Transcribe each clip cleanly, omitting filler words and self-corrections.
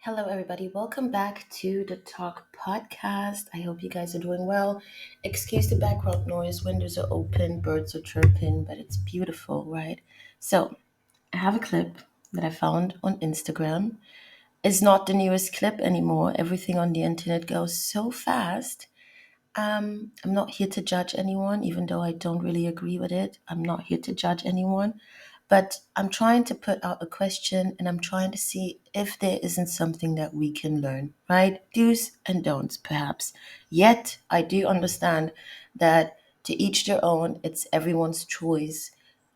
Hello, everybody. Welcome back to the Talk Podcast. I hope you guys are doing well. Excuse the background noise. Windows are open, birds are chirping, but it's beautiful, right? So, I have a clip that I found on Instagram. It's not the newest clip anymore. Everything on the internet goes so fast. I'm not here to judge anyone, even though I don't really agree with it. I'm not here to judge anyone, but I'm trying to put out a question and I'm trying to see if there isn't something that we can learn, right? Do's and don'ts, perhaps. Yet, I do understand that to each their own, it's everyone's choice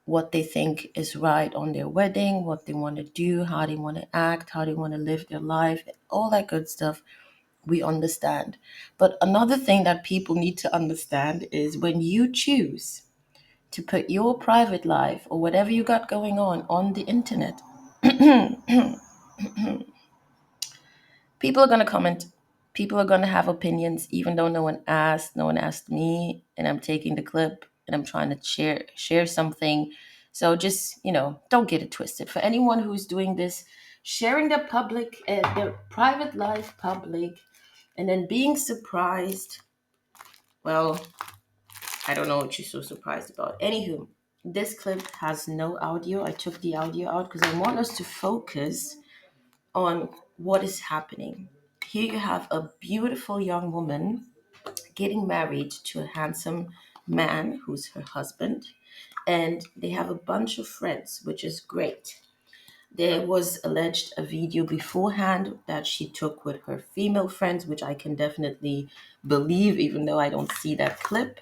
what they think is right on their wedding, what they want to do, how they want to act, how they want to live their life, all that good stuff we understand. But another thing that people need to understand is when you choose to put your private life or whatever you got going on the internet, people are going to comment. People are going to have opinions, even though no one asked. No one asked me, and I'm taking the clip and I'm trying to share something. So just don't get it twisted. For anyone who's doing this, sharing their private life public, and then being surprised. Well, I don't know what you're so surprised about. Anywho, this clip has no audio. I took the audio out because I want us to focus on what is happening. Here you have a beautiful young woman getting married to a handsome man who's her husband, and they have a bunch of friends, which is great. There was alleged a video beforehand that she took with her female friends, which I can definitely believe, even though I don't see that clip.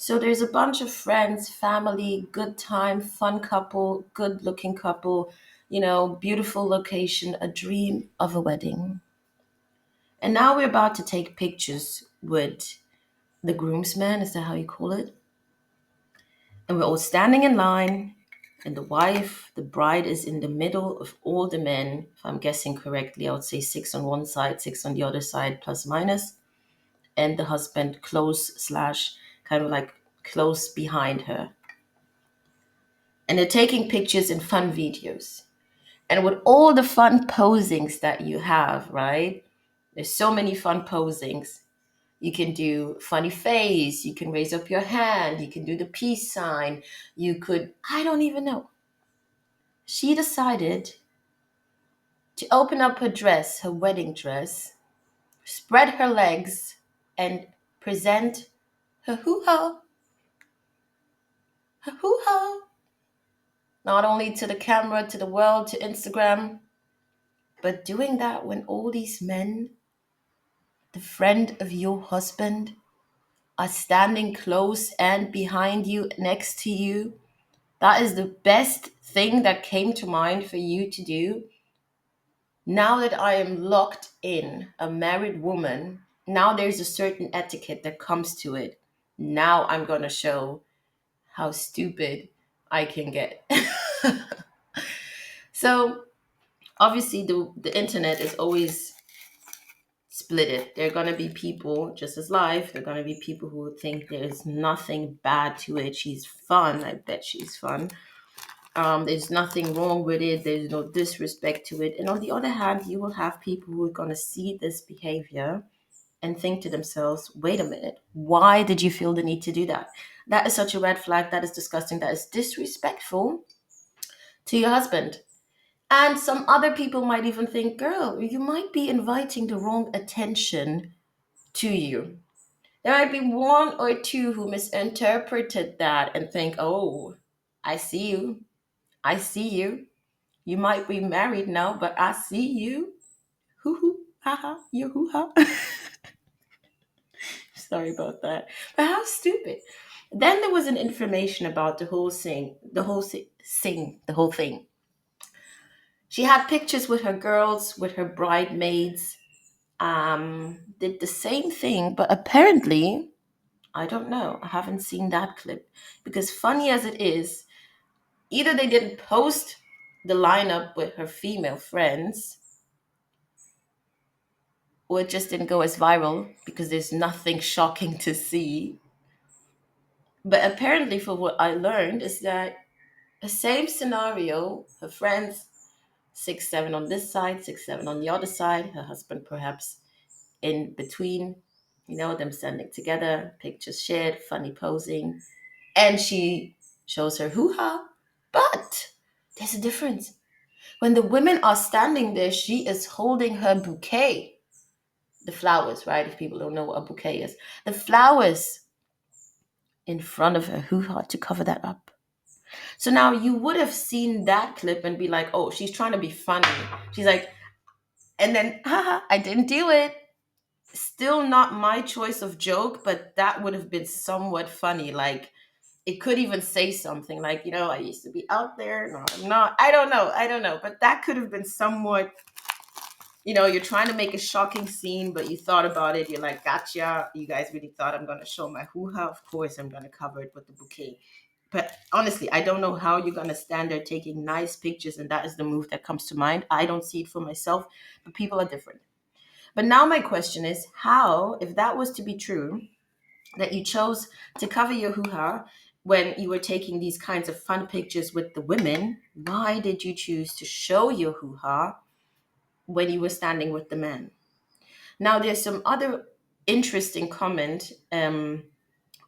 So there's a bunch of friends, family, good time, fun couple, good looking couple, beautiful location, a dream of a wedding. And now we're about to take pictures with the groomsman, is that how you call it? And we're all standing in line, and the wife, the bride, is in the middle of all the men. If I'm guessing correctly, I would say six on one side, six on the other side, plus minus. And the husband close slash kind of like close behind her. And they're taking pictures and fun videos. And with all the fun posings that you have, right? There's so many fun posings. You can do funny face, you can raise up your hand, you can do the peace sign, you could, I don't even know. She decided to open up her dress, her wedding dress, spread her legs, and present her hoo-haa, her hoo-haa, not only to the camera, to the world, to Instagram, but doing that when all these men, the friend of your husband, are standing close and behind you, next to you. That is the best thing that came to mind for you to do. Now that I am locked in, a married woman, now there's a certain etiquette that comes to it. Now I'm going to show how stupid I can get. So, obviously, the internet is always split it. There are going to be people, just as life, there are going to be people who think there's nothing bad to it. She's fun. I bet she's fun. There's nothing wrong with it. There's no disrespect to it. And on the other hand, you will have people who are going to see this behavior and think to themselves, wait a minute, why did you feel the need to do that? That is such a red flag. That is disgusting. That is disrespectful to your husband. And some other people might even think, girl, you might be inviting the wrong attention to you. There might be one or two who misinterpreted that and think, oh, I see you. I see you. You might be married now, but I see you. Hoo hoo, ha ha, you hoo ha. Sorry about that. But how stupid. Then there was an information about the whole thing. She had pictures with her girls, with her bridesmaids, did the same thing, but apparently, I don't know. I haven't seen that clip. Because funny as it is, either they didn't post the lineup with her female friends, or it just didn't go as viral because there's nothing shocking to see. But apparently, for what I learned, is that the same scenario, her friends six, seven on this side, six, seven on the other side, her husband perhaps in between, them standing together, pictures shared, funny posing. And she shows her hoo-ha. But there's a difference. When the women are standing there, she is holding her bouquet, the flowers, right? If people don't know what a bouquet is, the flowers in front of her hoo-ha to cover that up. So now you would have seen that clip and be like, oh, she's trying to be funny. She's like, and then, haha, I didn't do it. Still not my choice of joke, but that would have been somewhat funny. Like, it could even say something like, I used to be out there. No, I'm not. I don't know. I don't know. But that could have been somewhat, you're trying to make a shocking scene, but you thought about it. You're like, gotcha. You guys really thought I'm going to show my hoo-ha? Of course, I'm going to cover it with the bouquet. But honestly, I don't know how you're going to stand there taking nice pictures, and that is the move that comes to mind. I don't see it for myself, but people are different. But now my question is, how, if that was to be true, that you chose to cover your hoo-ha when you were taking these kinds of fun pictures with the women, why did you choose to show your hoo-ha when you were standing with the men? Now, there's some other interesting comment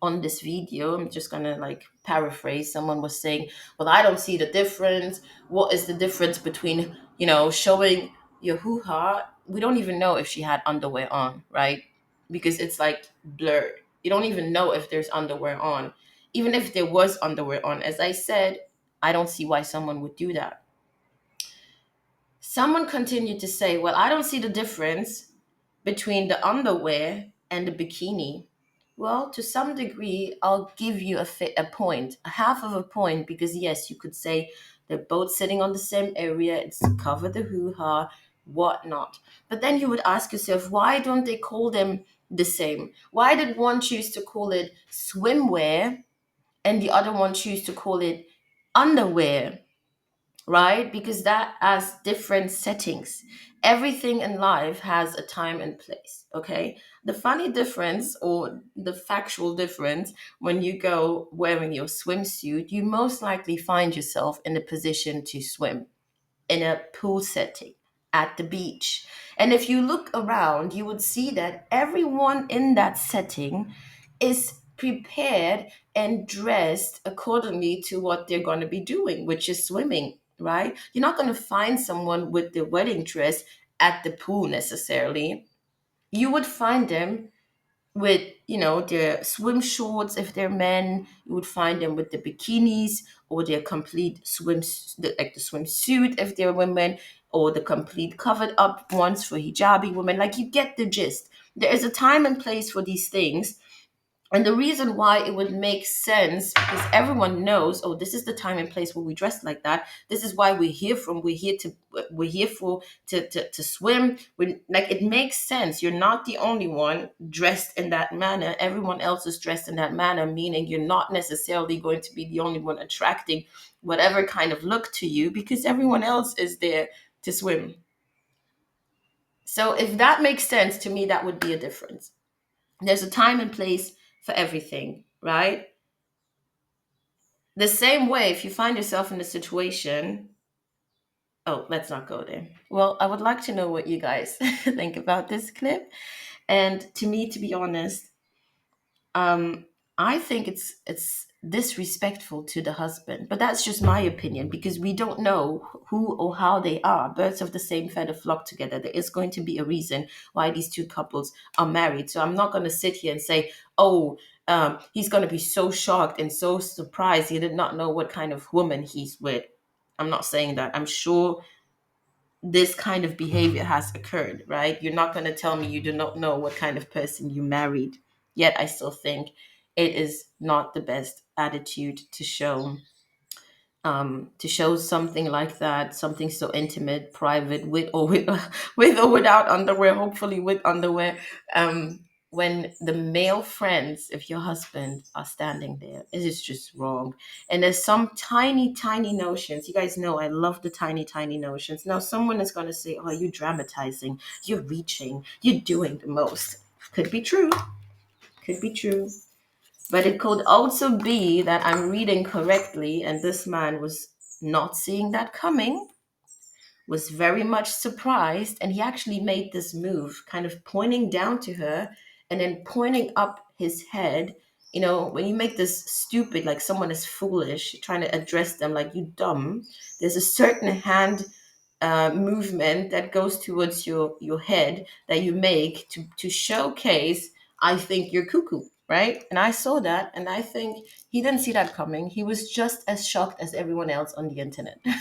on this video. I'm just gonna like paraphrase. Someone was saying, well, I don't see the difference. What is the difference between, showing your hoo-ha? We don't even know if she had underwear on, right? Because it's like blurred. You don't even know if there's underwear on. Even if there was underwear on, as I said, I don't see why someone would do that. Someone continued to say, well, I don't see the difference between the underwear and the bikini. Well, to some degree, I'll give you a point, a half of a point, because yes, you could say they're both sitting on the same area, it's to cover the hoo-ha, whatnot. But then you would ask yourself, why don't they call them the same? Why did one choose to call it swimwear and the other one choose to call it underwear? Right? Because that has different settings. Everything in life has a time and place. Okay. The funny difference or the factual difference, when you go wearing your swimsuit, you most likely find yourself in a position to swim in a pool setting at the beach. And if you look around, you would see that everyone in that setting is prepared and dressed accordingly to what they're going to be doing, which is swimming, right? You're not going to find someone with their wedding dress at the pool necessarily. You would find them with their swim shorts if they're men. You would find them with the bikinis or their complete like the swimsuit if they're women, or the complete covered up ones for hijabi women. Like, you get the gist. There is a time and place for these things, and the reason why it would make sense, because everyone knows, oh, this is the time and place where we dress like that. This is why we're here from. We're here for to swim. Like, it makes sense. You're not the only one dressed in that manner. Everyone else is dressed in that manner, meaning you're not necessarily going to be the only one attracting whatever kind of look to you, because everyone else is there to swim. So if that makes sense to me, that would be a difference. There's a time and place for everything, right? The same way, if you find yourself in a situation, oh, let's not go there. Well, I would like to know what you guys think about this clip. And to me, to be honest, um, I think it's disrespectful to the husband. But that's just my opinion, because we don't know who or how they are. Birds of the same feather flock together. There is going to be a reason why these two couples are married. So I'm not going to sit here and say, oh, he's going to be so shocked and so surprised he did not know what kind of woman he's with. I'm not saying that. I'm sure this kind of behavior has occurred, right? You're not going to tell me you do not know what kind of person you married. Yet I still think it is not the best attitude to show something like that, something so intimate, private, with or with, with or without underwear, hopefully with underwear, when the male friends of your husband are standing there. It is just wrong. And there's some tiny, tiny notions. You guys know I love the tiny, tiny notions. Now, someone is going to say, oh, you're dramatizing, you're reaching, you're doing the most. Could be true. Could be true. But it could also be that I'm reading correctly and this man was not seeing that coming, was very much surprised, and he actually made this move, kind of pointing down to her and then pointing up his head. You know, when you make this stupid, like someone is foolish, trying to address them like you dumb, there's a certain hand movement that goes towards your head that you make to showcase, I think you're cuckoo, right? And I saw that, and I think he didn't see that coming. He was just as shocked as everyone else on the internet.